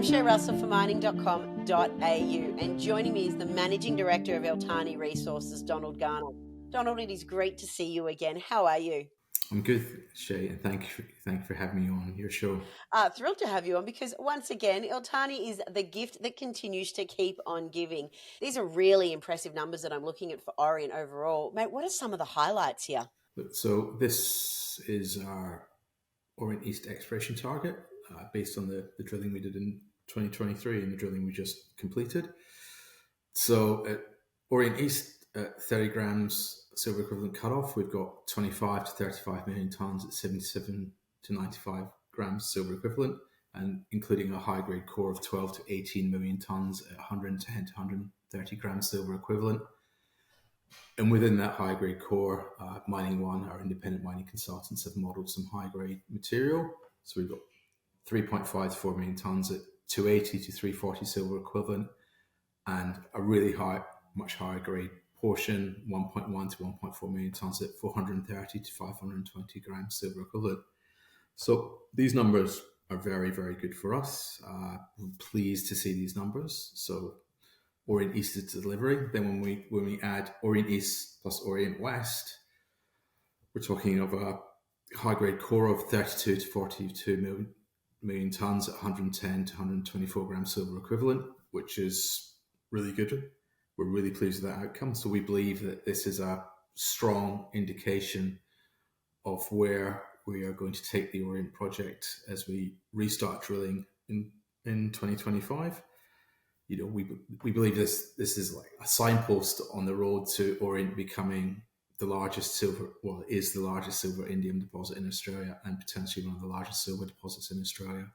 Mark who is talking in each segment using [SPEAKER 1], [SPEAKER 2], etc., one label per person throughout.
[SPEAKER 1] I'm Shay Russell for mining.com.au, and joining me is the Managing Director of Iltani Resources, Donald Garner. Donald, it is great to see you again. How are you?
[SPEAKER 2] I'm good, Shay, and thank you for having me on your show.
[SPEAKER 1] Thrilled to have you on because, once again, Iltani is the gift that continues to keep on giving. These are really impressive numbers that I'm looking at for Orient overall. Mate, what are some of the highlights here?
[SPEAKER 2] So this is our Orient East exploration target based on the drilling we did in 2023 and the drilling we just completed. So at Orient East, at 30 grams silver equivalent cutoff, we've got 25 to 35 million tonnes at 77 to 95 grams silver equivalent, and including a high-grade core of 12 to 18 million tonnes at 110 to 130 grams silver equivalent. And within that high-grade core, Mining One, our independent mining consultants, have modelled some high-grade material. So we've got 3.5 to 4 million tonnes at 280 to 340 silver equivalent, and a really much higher grade portion, 1.1 to 1.4 million tonnes at 430 to 520 grams silver equivalent. So these numbers are very, very good for us. We're pleased to see these numbers. So Orient East is delivering. Then when we add Orient East plus Orient West, we're talking of a high grade core of 32 to 42 million tonnes at 110 to 124 grams silver equivalent, which is really good. We're really pleased with that outcome. So we believe that this is a strong indication of where we are going to take the Orient project as we restart drilling in 2025. You know, we believe this is like a signpost on the road to Orient becoming the largest silver-indium deposit in Australia, and potentially one of the largest silver deposits in Australia.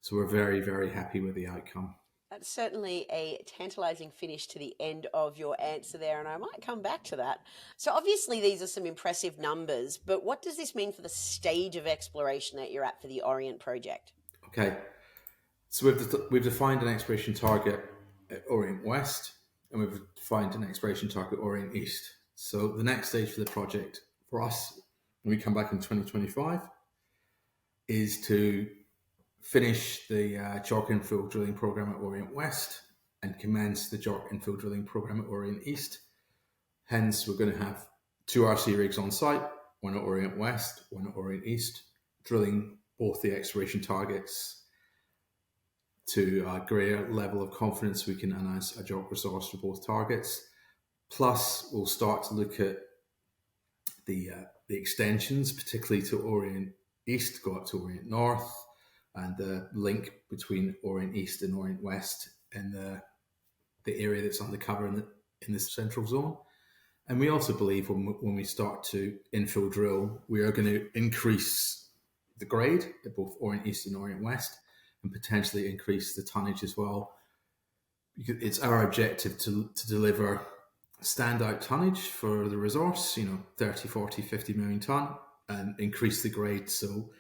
[SPEAKER 2] So we're very, very happy with the outcome.
[SPEAKER 1] That's certainly a tantalising finish to the end of your answer there, and I might come back to that. So obviously these are some impressive numbers, but what does this mean for the stage of exploration that you're at for the Orient project?
[SPEAKER 2] Okay, so we've defined an exploration target at Orient West, and we've defined an exploration target at Orient East. So the next stage for the project for us, when we come back in 2025, is to finish the JORC infill drilling program at Orient West and commence the JORC infill drilling program at Orient East. Hence, we're going to have 2 RC rigs on site, one at Orient West, one at Orient East, drilling both the exploration targets to a greater level of confidence we can announce a JORC resource for both targets. Plus, we'll start to look at the extensions, particularly to Orient East, go up to Orient North, and the link between Orient East and Orient West and the area that's undercover in the central zone. And we also believe when we start to infill drill, we are going to increase the grade at both Orient East and Orient West, and potentially increase the tonnage as well. It's our objective to deliver standout tonnage for the resource, 30, 40, 50 million tonne, and increase the grade so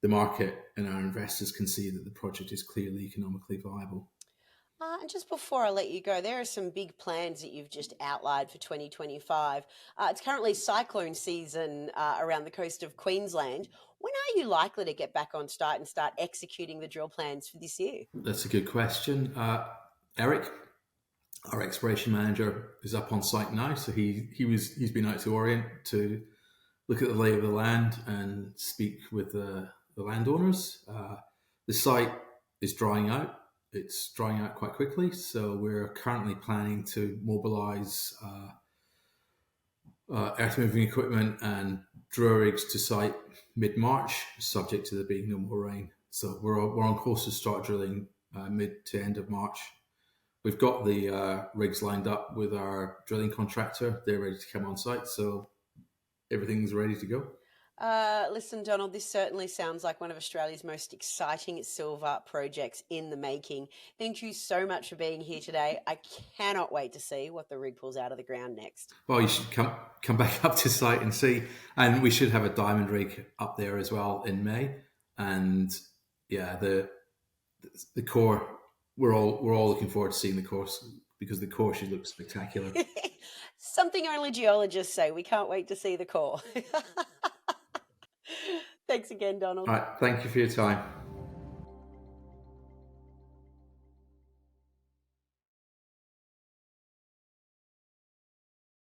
[SPEAKER 2] the market and our investors can see that the project is clearly economically viable.
[SPEAKER 1] And just before I let you go, there are some big plans that you've just outlined for 2025. It's currently cyclone season around the coast of Queensland. When are you likely to get back on site and start executing the drill plans for this year?
[SPEAKER 2] That's a good question. Eric, our exploration manager, is up on site now. So he's been out to Orient to look at the lay of the land and speak with the landowners. The site is drying out. It's drying out quite quickly, so we're currently planning to mobilise earth-moving equipment and drill rigs to site mid-March, subject to there being no more rain. So we're on course to start drilling mid to end of March. We've got the rigs lined up with our drilling contractor. They're ready to come on site, so everything's ready to go.
[SPEAKER 1] Listen, Donald, this certainly sounds like one of Australia's most exciting silver projects in the making. Thank you so much for being here today. I cannot wait to see what the rig pulls out of the ground next.
[SPEAKER 2] Well, you should come back up to site and see. And we should have a diamond rig up there as well in May. And yeah, the core, we're all looking forward to seeing the course, because the core should look spectacular.
[SPEAKER 1] Something only geologists say. We can't wait to see the core. Thanks again, Donald.
[SPEAKER 2] All right, thank you for your time.